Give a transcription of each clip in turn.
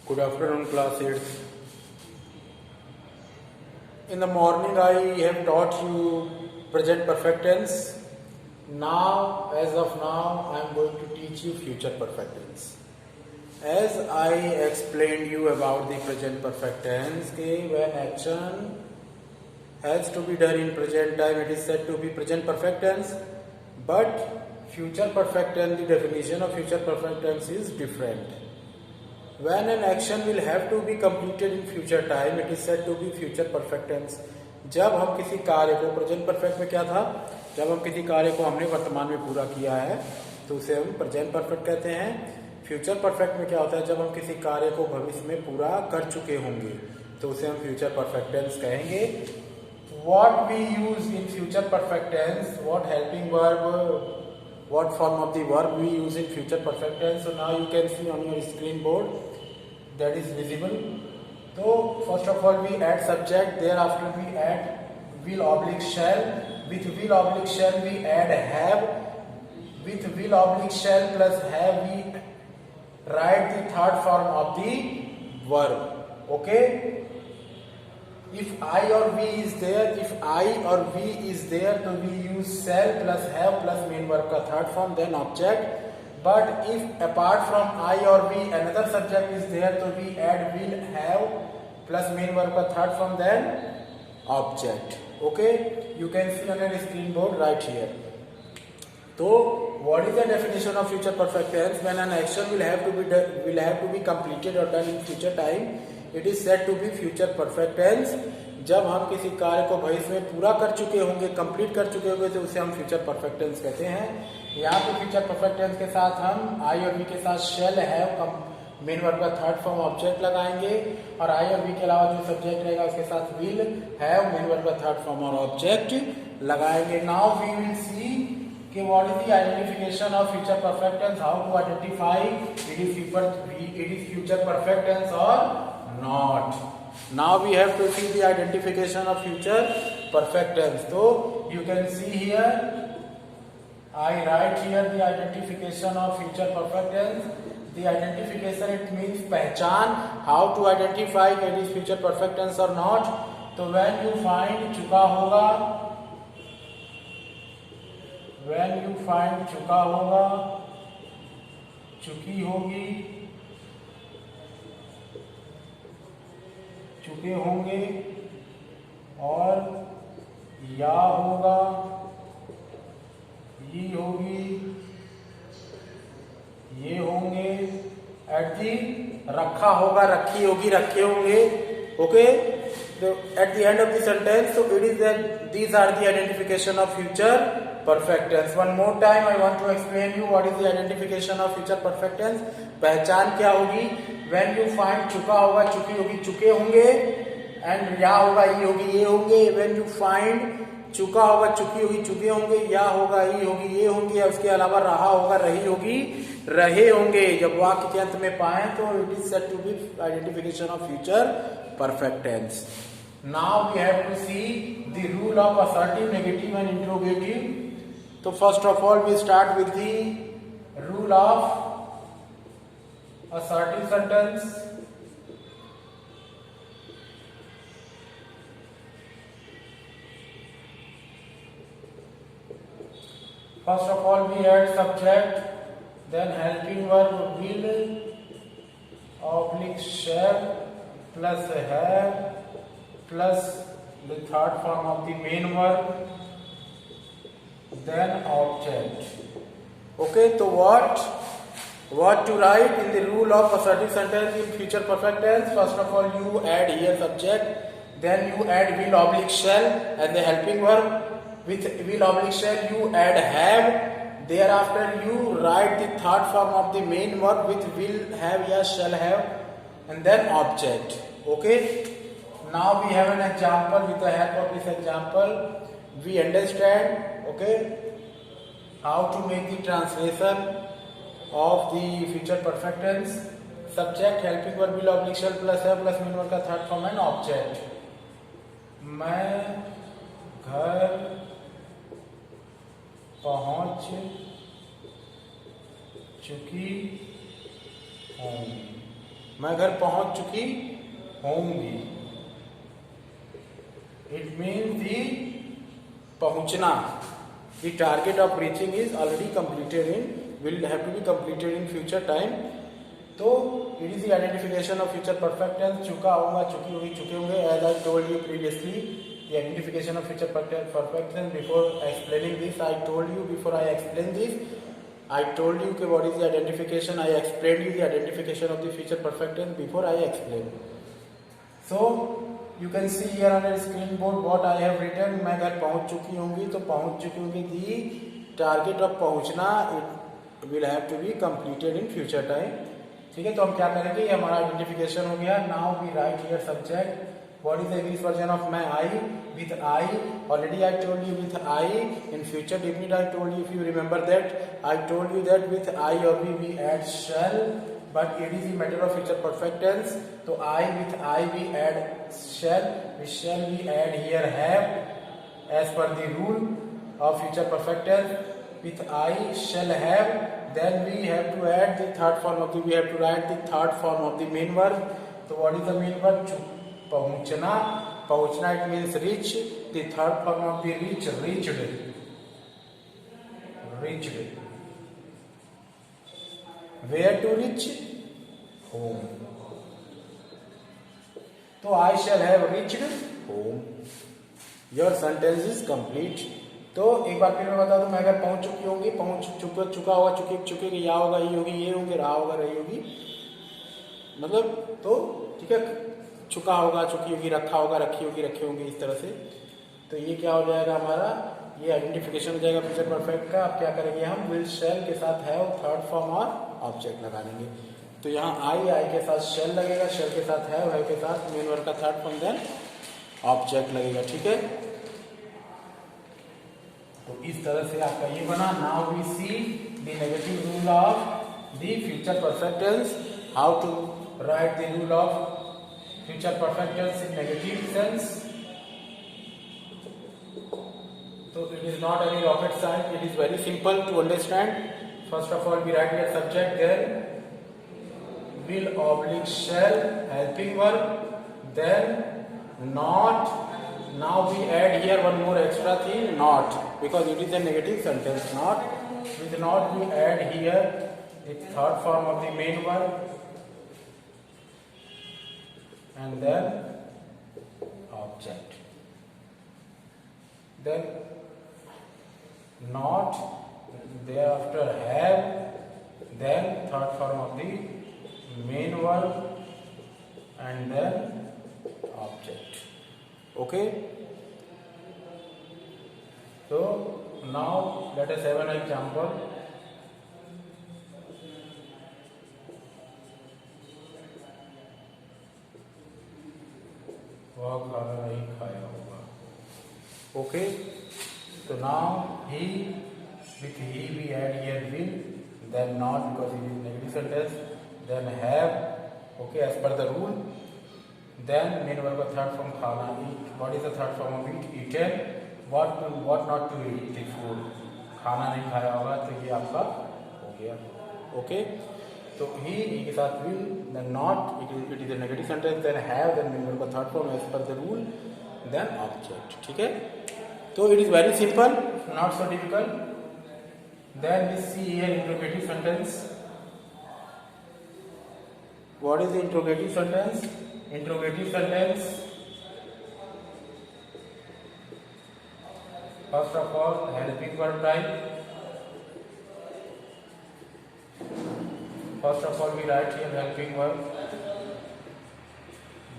Good afternoon, class 8. In the morning, I have taught you present perfect tense. Now, as of now, I am going to teach you future perfect tense. As I explained you about the present perfect tense, when action has to be done in present time, it is said to be present perfect tense. But future perfect tense, the definition of future perfect tense is different. When an action will have to be completed in future time, it is said to be future perfect tense. जब हम किसी कार्य को, present perfect में क्या था, जब हम किसी कार्य को हमने वर्तमान में पूरा किया है तो उसे हम प्रेजेंट परफेक्ट कहते हैं. फ्यूचर परफेक्ट में क्या होता है, जब हम किसी कार्य को भविष्य में पूरा कर चुके होंगे तो उसे हम फ्यूचर परफेक्ट टेंस कहेंगे. What we use in future perfect tense, what helping verb, what form of the verb we use in future perfect tense. So now you can see on your screen board that is visible. So first of all we add subject, thereafter we add will oblique shall. With will oblique shall we add have. With will oblique shall plus have we write the third form of the verb. Okay. If I or we is there, then we use shall plus have plus main verb का third form, then object. But if apart from I or we another subject is there, so we add will have plus main verb का third form, then object. Okay, you can see on your screen board right here. So what is the definition of future perfect tense? When an action will have to be completed or done in future time, it is said to be future perfect tense. जब हम किसी कार्य को भविष्य में पूरा कर चुके होंगे, कंप्लीट कर चुके होंगे, तो उसे हम फ्यूचर परफेक्ट टेंस कहते हैं. यहाँ पे फ्यूचर परफेक्ट टेंस के साथ हम आई और बी के साथ शेल हैव मेन वर्ब का थर्ड फॉर्म ऑब्जेक्ट लगाएंगे, और आई और बी के अलावा जो सब्जेक्ट रहेगा उसके साथ विल हैव मेन वर्ब का थर्ड फॉर्म और ऑब्जेक्ट लगाएंगे. नाउ वी विल सी कि what is the identification of future perfect tense, how to identify it is future perfect tense or not. Now we have to see the identification of future perfect tense. So you can see here, I write here the identification of future perfect tense. The identification, it means पहचान, how to identify it is future perfect tense or not. तो when you find चुका होगा, when you find चुका होगा, चुकी होगी, चुके होंगे, और या होगा, ये होगी, ये होंगे, एट दी रखा होगा, रखी होगी, रखे होंगे. Okay, so at the end of the sentence, so it is that these are the identification of future perfect tense. One more time I want to explain you what is the identification of future perfect tense. पहचान क्या होगी, when you find चुका होगा, चुकी होगी, चुके होंगे, and या होगा, ये होगी, ये होंगे. when you find चुका होगा, चुकी होगी, चुके होंगे, या होगा, ये होगी, ये होंगे, उसके अलावा रहा होगा, रही होगी, रहे होंगे. जब वाक्य के अंत में पाए तो it is said to be identification of future perfect tense. Now we have to see the rule of assertive, negative and interrogative. So first of all we start with the rule of assertive sentence. First of all we add subject, then helping verb will oblique shall plus have plus the third form of the main verb, then object. Okay, so what to write in the rule of assertive sentence in future perfect tense? First of all you add here subject, then you add will oblique shall and the helping verb. With will oblique shall you add have, thereafter you write the third form of the main verb with will have या shall have, and then object. Okay, now we have an example. With the help of this example we understand, okay, how to make the translation of the future perfect tense. Subject, helping verb, will oblique shall plus have plus main verb का third form and object. मैं घर पहुंच चुकी हूँ. मैं घर पहुंच चुकी होंगी। इट मीन्स दी पहुंचना, the target of reaching is already completed in, will have to be completed in future time. तो it is the identification of future perfect tense, चुका होगा, चुकी होगी, चुके होंगे। As I told you previously, the identification of future perfect tense, before explaining this I told you, before I explain this I told you what is the identification. I explained you the identification of the future perfect tense before I explained. So you can see here on the screen board what I have written. मैं घर पहुंच चुकी होंगी, तो पहुंच चुकी होंगी, the target of पहुंचना it will have to be completed in future time. ठीक है, तो हम क्या करेंगे, ये हमारा आइडेंटिफिकेशन हो गया। Now we write here subject. What is the English version of मैं I? With I. Already I told you with I. In future definite I told you, if you remember that, I told you that with I or we add shall, but it is a matter of future perfect tense. So I, with I we add shall. With shall we add here have, as per the rule of future perfect tense. With I shall have, then we have to add the third form of the, we have to write the third form of the main verb. So what is the main verb? पहुंचना, पहुंचना it means reach. The third form of the reach, reached, reached. Where to reach? Home. तो I shall have reached home. Your sentence is complete. तो एक बार फिर मैं बता दूं, मैं अगर पहुंच चुकी होंगी, पहुंच चुका होगा, चुके या होगा, ये होगी, ये होंगे, रहा होगा, रही होगी, मतलब तो ठीक है, चुका होगा, चुकी होगी, रखा होगा, रखी होगी, रखे होंगे, इस तरह से। तो ये क्या हो जाएगा हमारा, ये आइडेंटिफिकेशन हो जाएगा फ्यूचर परफेक्ट का। अब क्या करेंगे हम, विल शैल के साथ हैव थर्ड फॉर्म और ऑब्जेक्ट लगा देंगे। तो यहाँ आई के साथ शैल लगेगा, शैल के साथ हैव के साथ मेन वर्ब का थर्ड फॉर्म, देन ऑब्जेक्ट लगेगा। ठीक है, तो इस तरह से आपका ये बना। Now we see the negative rule of the future perfect tense, how to write the rule of future perfect tense in negative sense. So it is not any rocket science, it is very simple to understand. First of all we write here subject, then will oblique shall helping verb, then not. Now we add here one more extra thing, not, because it is a negative sentence. Not, with not we add here the third form of the main verb, and then object, then not, thereafter have, then third form of the main verb, and then object. Okay, so now let us have an example. वह खाना नहीं खाया होगा। Okay, तो now he, with he we add here will, then not because it is negative sentence, then have, okay, as per the rule, then main verb का third form खाना, eat. What is the third form of eat? Eaten. What not to eat? The food. खाना नहीं खाया होगा, तो ये आपका हो गया। ओके, तो he के साथ will, then not, it is a negative sentence, then have, then main verb का third form as per the rule, then object. ठीक है, तो it is very simple, not so difficult. Then we see here interrogative sentence. What is the interrogative sentence? Interrogative sentence, first of all helping verb type. First of all we write here helping verb,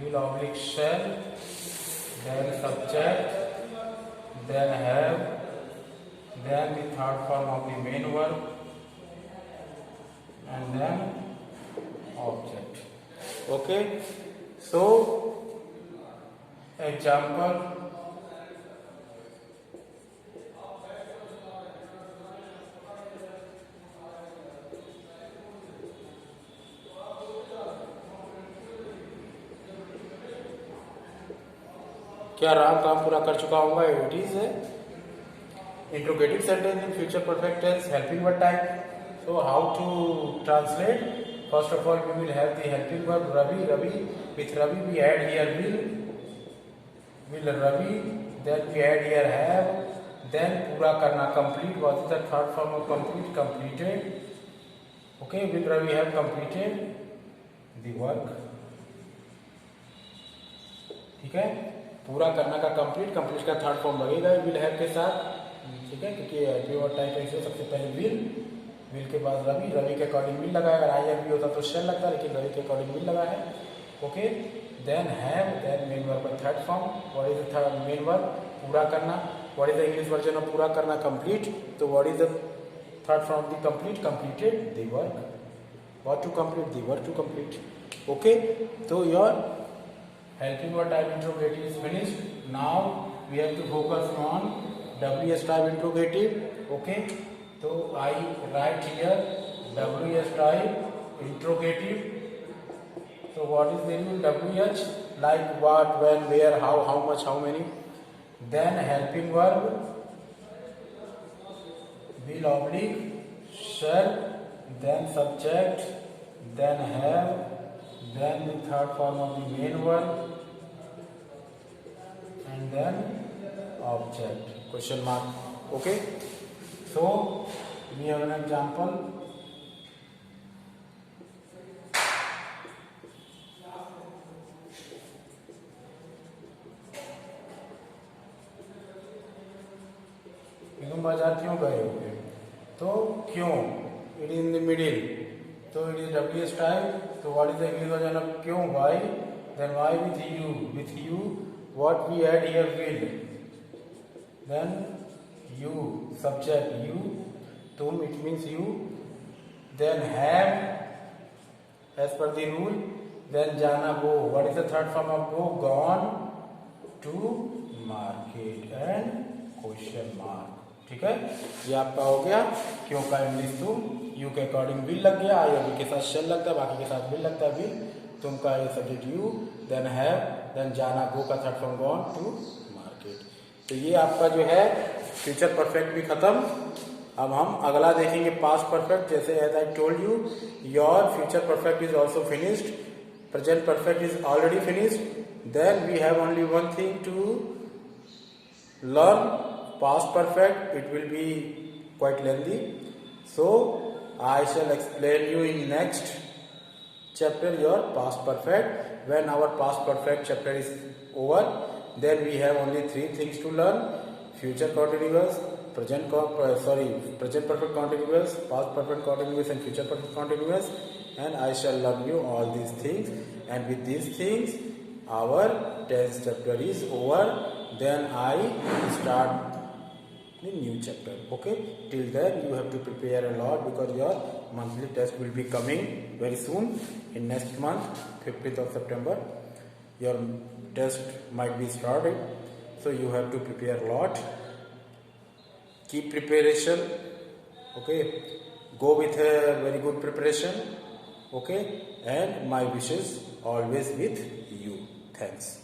will oblique shall, then subject, then have, then the third form of the main verb, and then object. Okay, so example, क्या राम काम पूरा कर चुका होगा? It is interrogative sentence in future perfect tense, helping verb type. So how to translate? First of all, we will have the helping verb Ravi. With Ravi we add here will Ravi. Then we add here have. Then पूरा करना complete. What is the third form of complete? Completed. Okay, will Ravi have completed the work? ठीक है, पूरा करना का complete का third form लगेगा will have के साथ. ठीक है, क्योंकि प्योर टाइप ऐसे सबसे पहले will के बाद रवि के अकॉर्डिंग will लगा. अगर आई भी होता तो शेल लगता, लेकिन रवि के अकॉर्डिंग will लगा है. Okay, then have, then main verb का third form. What is the main verb? पूरा करना. What is the English version of पूरा करना? कंप्लीट. तो what is the third form of the complete? Completed the work. What to complete? The work to complete. Okay, तो your helping verb type interrogative is finished. Now we have to focus on WS type interrogative. Okay, so I write here WS type interrogative. So what is the rule? WH like what, when, where, how much, how many. Then helping verb will oblique shall, then subject, then have, then the third form of the main verb, and then object. Question mark. Okay, so we have an example. तुम बाजार क्यों गए होगे? तो क्यों, it is in the middle, तो it is WS type. तो what is the English version of क्यों? Why. Then why with you what we add here will, then you subject you, tum it means you, then have as per the rule, then jana go. What is the third form of go? Gone to market and question mark. ठीक है, ये आपका हो गया क्यों का English. तुम you के अकॉर्डिंग विल लग गया, आई अभी के साथ शेल लगता है, बाकी के साथ विल लगता है. विल तुम का ये subject you, then have, then जाना गो का third form gone to market. तो ये आपका जो है फ्यूचर परफेक्ट भी खत्म. अब हम अगला देखेंगे पास्ट परफेक्ट. जैसे as I told you, your future perfect is also finished, present perfect is already finished. Then we have only one thing to learn, past perfect. It will be quite lengthy, so I shall explain you in next chapter your past perfect. When our past perfect chapter is over, then we have only three things to learn: future continuous, present perfect continuous, past perfect continuous, and future perfect continuous. And I shall learn you all these things, and with these things our tenth chapter is over. Then I start the new chapter. Okay, till then you have to prepare a lot, because your monthly test will be coming very soon in next month, 15th of September. Your test might be started, so you have to prepare a lot. Keep preparation. Okay, go with a very good preparation. Okay, and my wishes always with you. Thanks.